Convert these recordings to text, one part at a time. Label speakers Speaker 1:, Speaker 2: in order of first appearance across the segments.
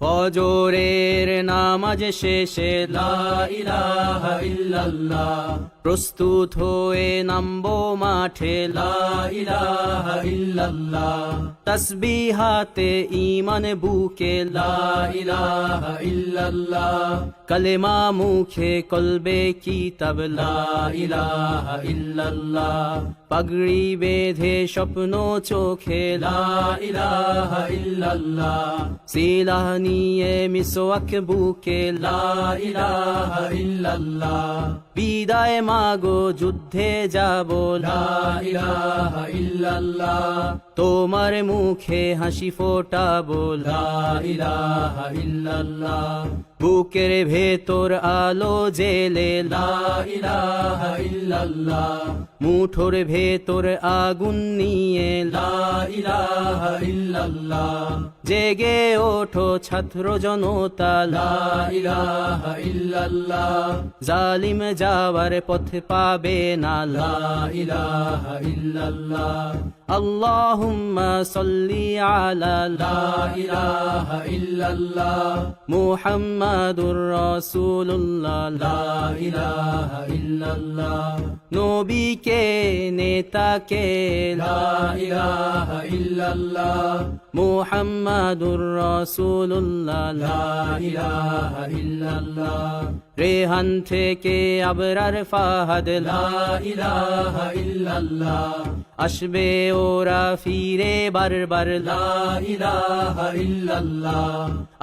Speaker 1: ফজরের নামাজ শেষে লা ইলাহা ইল্লাল্লাহ, প্রস্তুত হয়ে নামবো মাঠে লা ইলাহা ইল্লাল্লাহ, তাসবিহাতে ঈমান বুকে লা ইলাহা ইল্লাল্লাহ, কালেমা মুখে কলবে কিতাব লা ইলাহা ইল্লাল্লাহ, পাগড়ি বেঁধে স্বপ্ন চোখে লা ইলাহা ইল্লাল্লাহ, সিলাহ নিয়ে মিসওয়াক বুকে লা ইলাহা ইল্লাল্লাহ, বিদায় মাগো যুদ্ধে যাব লা ইলাহা ইল্লাল্লাহ, তোমার মুখে হাসি ফোটাবো লা ইলাহা ইল্লাল্লাহ, বুকের ভেতর আলো জেলে লা ইলাহা ইল্লাল্লাহ, মুঠোর ভেতর আগুন নিয়ে লা ইলাহা ইল্লাল্লাহ, জেগে ওঠো ছাত্র জনতা লা ইলাহা ইল্লাল্লাহ, জালিম যাওয়ার পথ পাবে না লা ইলাহা ইল্লাল্লাহ, আল্লাহুম্মা সাল্লি আলা লা ইলাহা ইল্লাল্লাহ, মুহাম্মাদুর রাসূলুল্লাহ লা ইলাহা ইল্লাল্লাহ, নবীকে নেতাকে লা ইলাহা ইল্লাল্লাহ, মুহাম্মাদুর রাসূলুল্লাহ লা ইলাহা ইল্লাল্লাহ, রেহান থেকে আবরার ফাহাদ লা ইলাহা ইল্লাল্লাহ, আসবে ওরা ফিরে বারবার লা ইলাহা ইল্লাল্লাহ,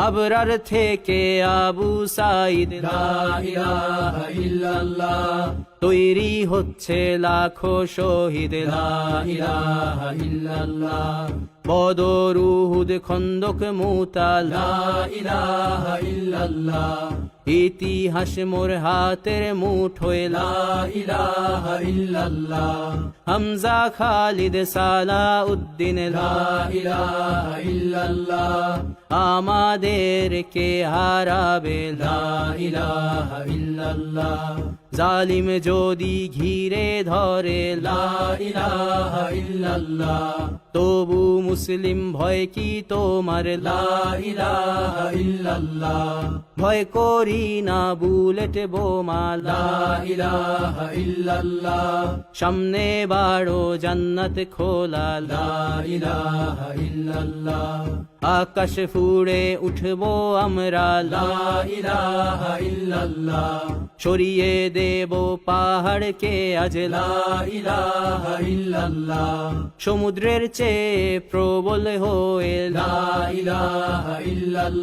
Speaker 1: আবরার থেকে আবু সাঈদ লা ইলাহা ইল্লাল্লাহ, তৈরি হচ্ছে লাখো শহীদ লা ইলাহা ইল্লাল্লাহ, বদর উহুদ খন্দক মুতা লা ইলাহা ইল্লাল্লাহ, ইতিহাস মোর হাতের মুঠোয় লা ইলাহা ইল্লাল্লাহ, হামজা খালিদ সালাউদ্দিন লা ইলাহা ইল্লাল্লাহ, আমাদেরকে হারাবে লা ইলাহা ইল্লাল্লাহ, জালিম যদি ঘিরে ধরে লা ইলাহা ইল্লাল্লাহ, তবু মুসলিম ভয় কি তোমার লা ইলাহা ইল্লাল্লাহ, ভয় করি না বুলেট বোমা লা ইলাহা ইল্লাল্লাহ, সামনে বাড়ো জান্নাত খোলা লা ইলাহা ইল্লাল্লাহ, আকাশ ফুড়ে উঠবো আমরা লা ইলাহা ইল্লাল্লাহ, সরিয়ে দেব পাহাড়কে আজ লা ইলাহা ইল্লাল্লাহ, সমুদ্রের চেয়ে প্রবল হয়ে লা ইলাহা ইল্লাল্লাহ।